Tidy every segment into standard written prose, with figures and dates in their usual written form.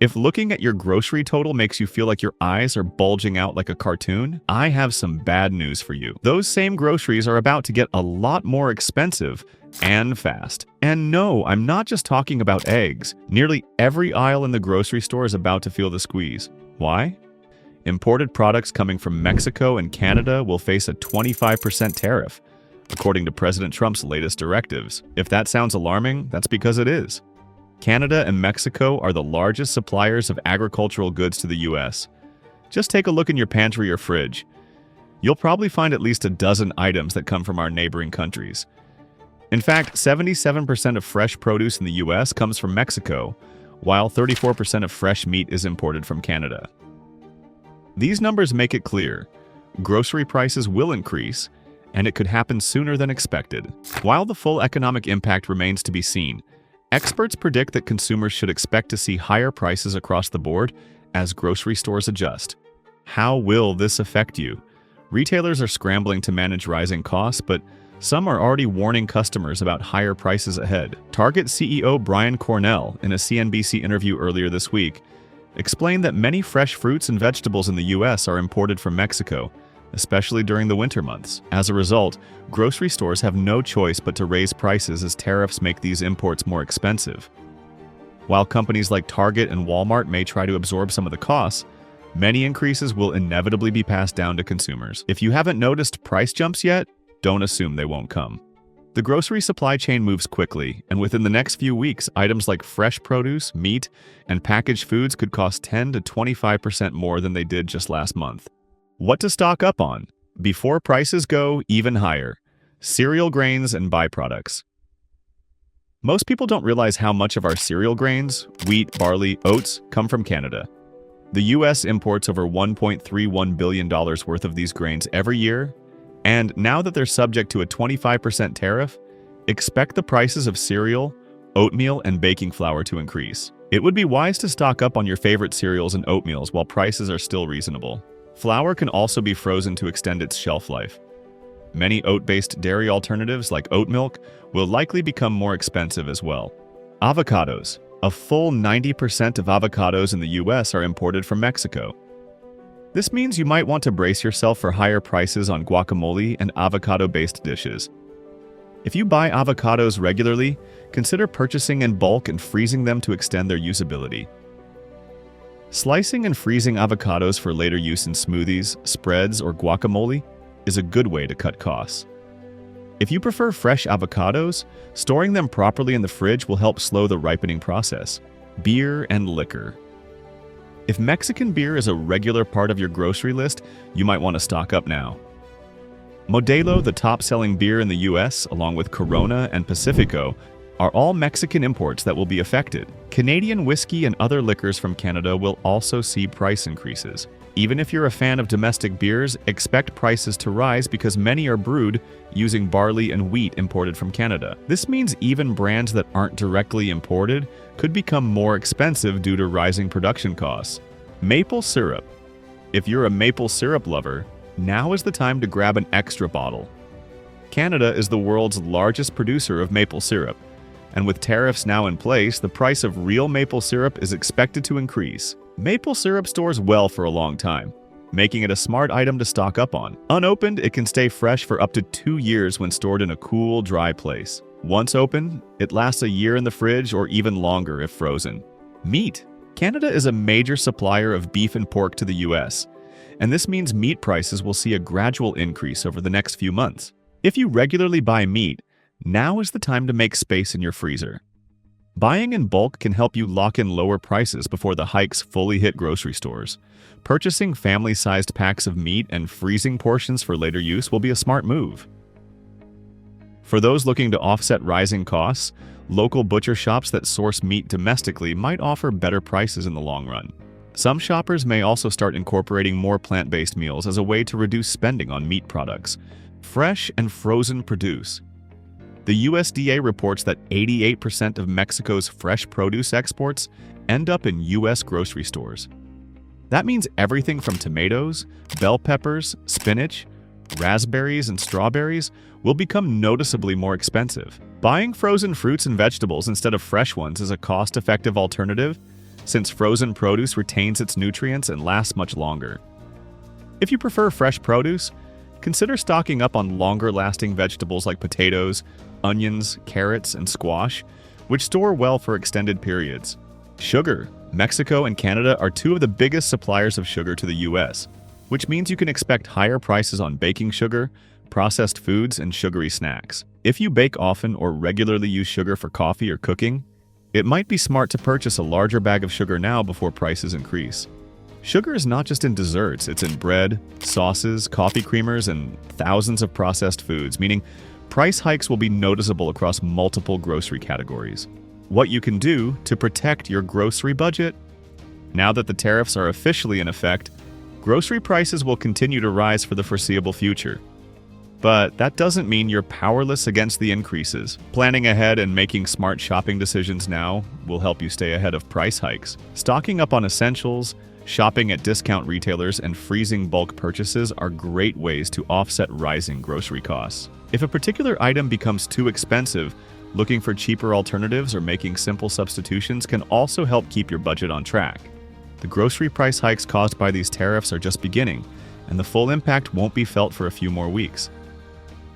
If looking at your grocery total makes you feel like your eyes are bulging out like a cartoon, I have some bad news for you. Those same groceries are about to get a lot more expensive and fast. And no, I'm not just talking about eggs. Nearly every aisle in the grocery store is about to feel the squeeze. Why? Imported products coming from Mexico and Canada will face a 25% tariff, according to President Trump's latest directives. If that sounds alarming, that's because it is. Canada and Mexico are the largest suppliers of agricultural goods to the US. Just take a look in your pantry or fridge. You'll probably find at least a dozen items that come from our neighboring countries. In fact, 77% of fresh produce in the US comes from Mexico, while 34% of fresh meat is imported from Canada. These numbers make it clear. Grocery prices will increase, and it could happen sooner than expected. While the full economic impact remains to be seen, experts predict that consumers should expect to see higher prices across the board as grocery stores adjust. How will this affect you? Retailers are scrambling to manage rising costs, but some are already warning customers about higher prices ahead. Target CEO Brian Cornell, in a CNBC interview earlier this week, explained that many fresh fruits and vegetables in the US are imported from Mexico, especially during the winter months. As a result, grocery stores have no choice but to raise prices as tariffs make these imports more expensive. While companies like Target and Walmart may try to absorb some of the costs, many increases will inevitably be passed down to consumers. If you haven't noticed price jumps yet, don't assume they won't come. The grocery supply chain moves quickly, and within the next few weeks, items like fresh produce, meat, and packaged foods could cost 10 to 25% more than they did just last month. What to stock up on before prices go even higher? Cereal grains and byproducts. Most people don't realize how much of our cereal grains, wheat, barley, oats, come from Canada. The US imports over $1.31 billion worth of these grains every year, and now that they're subject to a 25% tariff, expect the prices of cereal, oatmeal, and baking flour to increase. It would be wise to stock up on your favorite cereals and oatmeals while prices are still reasonable. Flour can also be frozen to extend its shelf life. Many oat-based dairy alternatives like oat milk will likely become more expensive as well. Avocados. A full 90% of avocados in the US are imported from Mexico. This means you might want to brace yourself for higher prices on guacamole and avocado-based dishes. If you buy avocados regularly, consider purchasing in bulk and freezing them to extend their usability. Slicing and freezing avocados for later use in smoothies, spreads, or guacamole is a good way to cut costs. If you prefer fresh avocados, storing them properly in the fridge will help slow the ripening process. Beer and liquor. If Mexican beer is a regular part of your grocery list, you might want to stock up now. Modelo, the top-selling beer in the US, along with Corona and Pacifico, are all Mexican imports that will be affected. Canadian whiskey and other liquors from Canada will also see price increases. Even if you're a fan of domestic beers, expect prices to rise because many are brewed using barley and wheat imported from Canada. This means even brands that aren't directly imported could become more expensive due to rising production costs. Maple syrup. If you're a maple syrup lover, now is the time to grab an extra bottle. Canada is the world's largest producer of maple syrup, and with tariffs now in place, the price of real maple syrup is expected to increase. Maple syrup stores well for a long time, making it a smart item to stock up on. Unopened, it can stay fresh for up to 2 years when stored in a cool, dry place. Once open, it lasts a year in the fridge or even longer if frozen. Meat. Canada is a major supplier of beef and pork to the US, and this means meat prices will see a gradual increase over the next few months. If you regularly buy meat, now is the time to make space in your freezer. Buying in bulk can help you lock in lower prices before the hikes fully hit grocery stores. Purchasing family-sized packs of meat and freezing portions for later use will be a smart move. For those looking to offset rising costs, local butcher shops that source meat domestically might offer better prices in the long run. Some shoppers may also start incorporating more plant-based meals as a way to reduce spending on meat products. Fresh and frozen produce. The USDA reports that 88% of Mexico's fresh produce exports end up in US grocery stores. That means everything from tomatoes, bell peppers, spinach, raspberries, and strawberries will become noticeably more expensive. Buying frozen fruits and vegetables instead of fresh ones is a cost-effective alternative, since frozen produce retains its nutrients and lasts much longer. If you prefer fresh produce, consider stocking up on longer-lasting vegetables like potatoes, onions, carrots, and squash, which store well for extended periods. Sugar. Mexico and Canada are two of the biggest suppliers of sugar to the US, which means you can expect higher prices on baking sugar, processed foods, and sugary snacks. If you bake often or regularly use sugar for coffee or cooking, it might be smart to purchase a larger bag of sugar now before prices increase. Sugar is not just in desserts, it's in bread, sauces, coffee creamers, and thousands of processed foods, meaning price hikes will be noticeable across multiple grocery categories. What you can do to protect your grocery budget? Now that the tariffs are officially in effect, grocery prices will continue to rise for the foreseeable future. But that doesn't mean you're powerless against the increases. Planning ahead and making smart shopping decisions now will help you stay ahead of price hikes. Stocking up on essentials, shopping at discount retailers, and freezing bulk purchases are great ways to offset rising grocery costs. If a particular item becomes too expensive, looking for cheaper alternatives or making simple substitutions can also help keep your budget on track. The grocery price hikes caused by these tariffs are just beginning, and the full impact won't be felt for a few more weeks.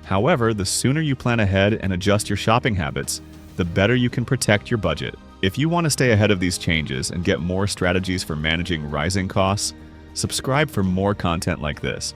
However, the sooner you plan ahead and adjust your shopping habits, the better you can protect your budget. If you want to stay ahead of these changes and get more strategies for managing rising costs, subscribe for more content like this.